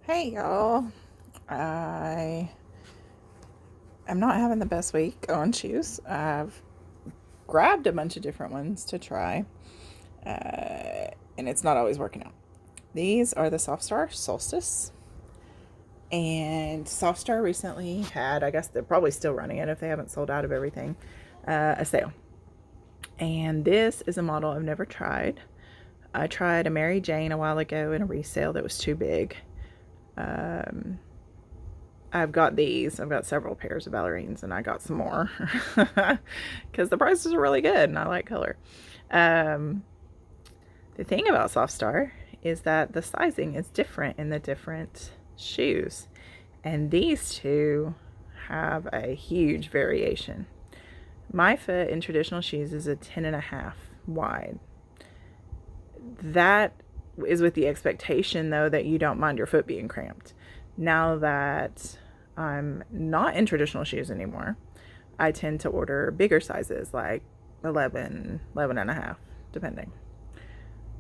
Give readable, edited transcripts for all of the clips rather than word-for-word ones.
Hey y'all, I am not having the best week on shoes. I've grabbed a bunch of different ones to try, and it's not always working out. These are the Softstar Solstice, and Softstar recently had, I guess they're probably still running it if they haven't sold out of everything, a sale. And this is a model I've never tried. I tried a Mary Jane a while ago in a resale that was too big. I've got these. I've got several pairs of ballerines, and I got some more because the prices are really good, and I like color. Um, the thing about Softstar is that the sizing is different in the different shoes, and these two have a huge variation. My foot in traditional shoes is a 10.5 wide. That is with the expectation, though, that you don't mind your foot being cramped. Now that I'm not in traditional shoes anymore, I tend to order bigger sizes like 11, 11.5, depending.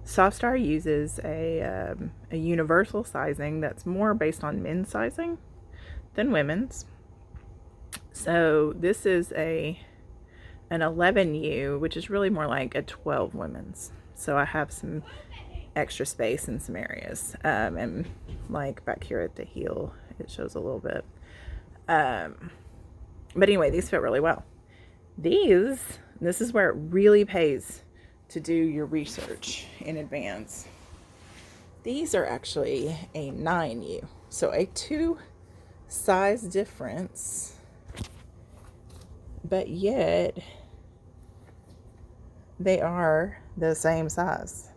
Softstar uses a universal sizing that's more based on men's sizing than women's. So this is an 11U, which is really more like a 12 women's. So I have some extra space in some areas. And like back here at the heel, it shows a little bit. But anyway, these fit really well. This is where it really pays to do your research in advance. These are actually a 9U, so a 2 size difference, but yet they are the same size.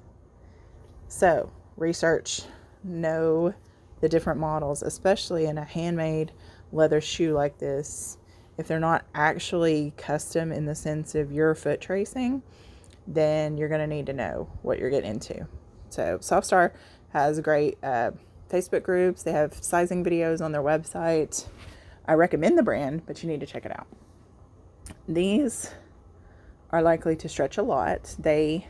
So research, know the different models, especially in a handmade leather shoe like this. If they're not actually custom in the sense of your foot tracing, then you're going to need to know what you're getting into. So Softstar has great Facebook groups. They have sizing videos on their website. I recommend the brand, but you need to check it out. These are likely to stretch a lot. They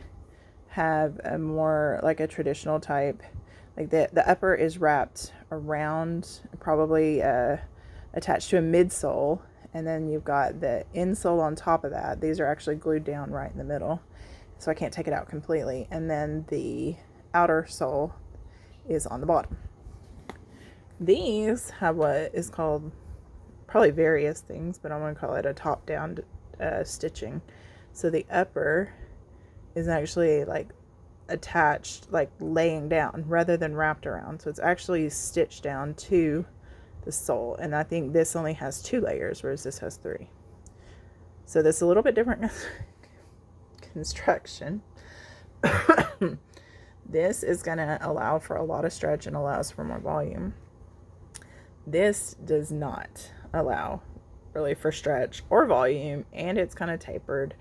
have a more like a traditional type, like the upper is wrapped around, probably attached to a midsole, and then you've got the insole on top of that. These are actually glued down right in the middle, so I can't take it out completely. And then the outer sole is on the bottom. These have what is called, probably various things, but I'm going to call it a top-down stitching. So the upper is actually like attached, like laying down rather than wrapped around. So it's actually stitched down to the sole. And I think this only has 2 layers, whereas this has 3. So this is a little bit different construction. This is going to allow for a lot of stretch and allows for more volume. This does not allow really for stretch or volume, and it's kind of tapered.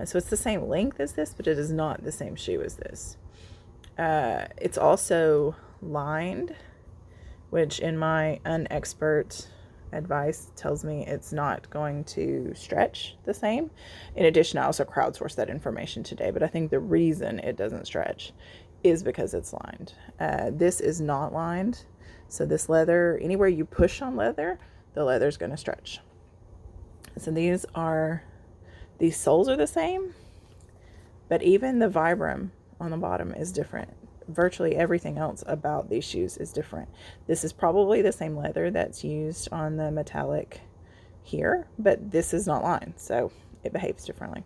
So it's the same length as this, but it is not the same shoe as this. It's also lined, which in my unexpert advice tells me it's not going to stretch the same. In addition, I also crowdsourced that information today, but I think the reason it doesn't stretch is because it's lined. This is not lined. So this leather, anywhere you push on leather, the leather's going to stretch. So these soles are the same, but even the Vibram on the bottom is different. Virtually everything else about these shoes is different. This is probably the same leather that's used on the metallic here, but this is not lined, so it behaves differently.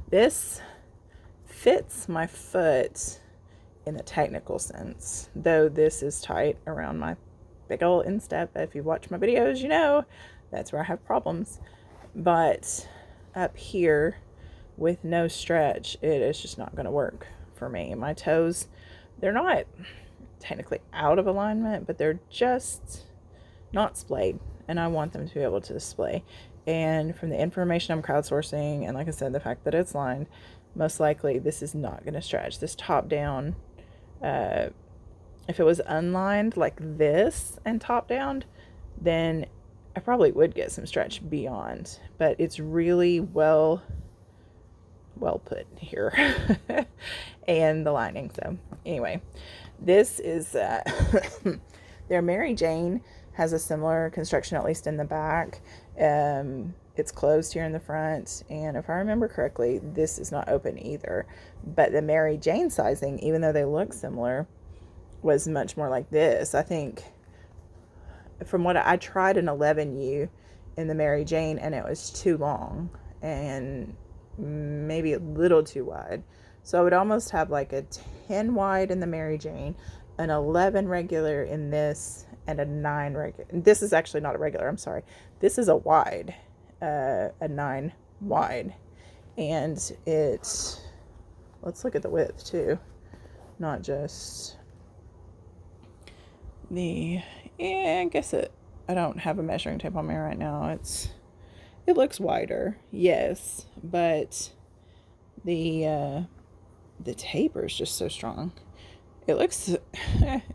This fits my foot in the technical sense, though this is tight around my big old instep. If you watch my videos, you know that's where I have problems. But up here with no stretch, it is just not going to work for me. My toes, they're not technically out of alignment, but they're just not splayed, and I want them to be able to display. And from the information I'm crowdsourcing, and like I said, the fact that it's lined, most likely this is not going to stretch. This top down, if it was unlined like this and top down, then I probably would get some stretch beyond, but it's really well well put here. And the lining. So anyway, this is their Mary Jane has a similar construction, at least in the back. It's closed here in the front, and if I remember correctly, this is not open either. But the Mary Jane sizing, even though they look similar, was much more like this. I think from what I tried an 11U in the Mary Jane, and it was too long and maybe a little too wide. So I would almost have like a 10 wide in the Mary Jane, an 11 regular in this, and a 9 regular. This is actually not a regular, I'm sorry. This is a wide, a 9 wide. And it's, let's look at the width too, not just the, yeah, I guess I don't have a measuring tape on me right now. It looks wider, yes, but the taper is just so strong. It looks,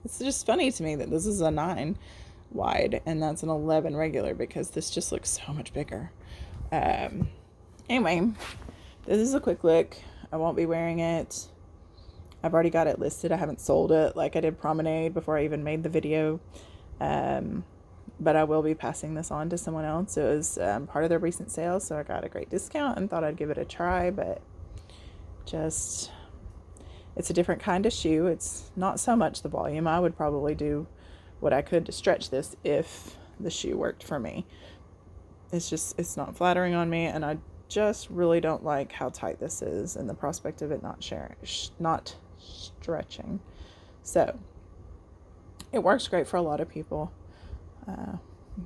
it's just funny to me that this is a 9 wide and that's an 11 regular, because this just looks so much bigger. Anyway, this is a quick look. I won't be wearing it. I've already got it listed. I haven't sold it like I did Promenade before I even made the video. But I will be passing this on to someone else. It was part of their recent sale, so I got a great discount and thought I'd give it a try. But just, it's a different kind of shoe. It's not so much the volume. I would probably do what I could to stretch this if the shoe worked for me. It's just, it's not flattering on me, and I just really don't like how tight this is and the prospect of it not stretching. So it works great for a lot of people.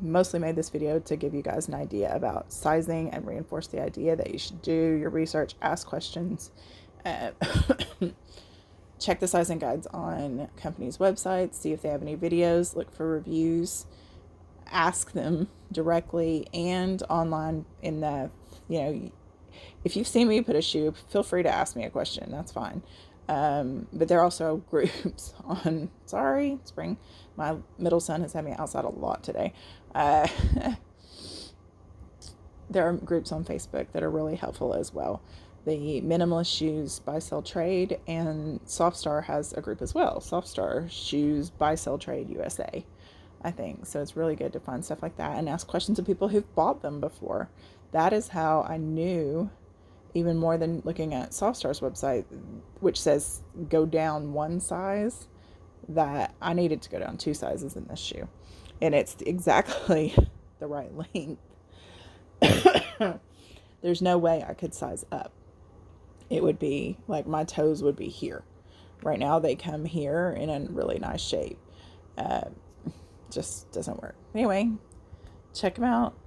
Mostly made this video to give you guys an idea about sizing and reinforce the idea that you should do your research, ask questions, check the sizing guides on companies' websites, see if they have any videos, look for reviews, ask them directly and online in the, if you've seen me put a shoe, feel free to ask me a question. That's fine. But there are also groups on, sorry, spring. My middle son has had me outside a lot today. There are groups on Facebook that are really helpful as well. The Minimalist Shoes Buy Sell Trade, and Softstar has a group as well. Softstar Shoes Buy Sell Trade USA, I think. So it's really good to find stuff like that and ask questions of people who've bought them before. That is how I knew, even more than looking at Softstar's website, which says go down 1 size, that I needed to go down 2 sizes in this shoe. And it's exactly the right length. There's no way I could size up. It would be like my toes would be here. Right now they come here in a really nice shape. Just doesn't work. Anyway, check them out.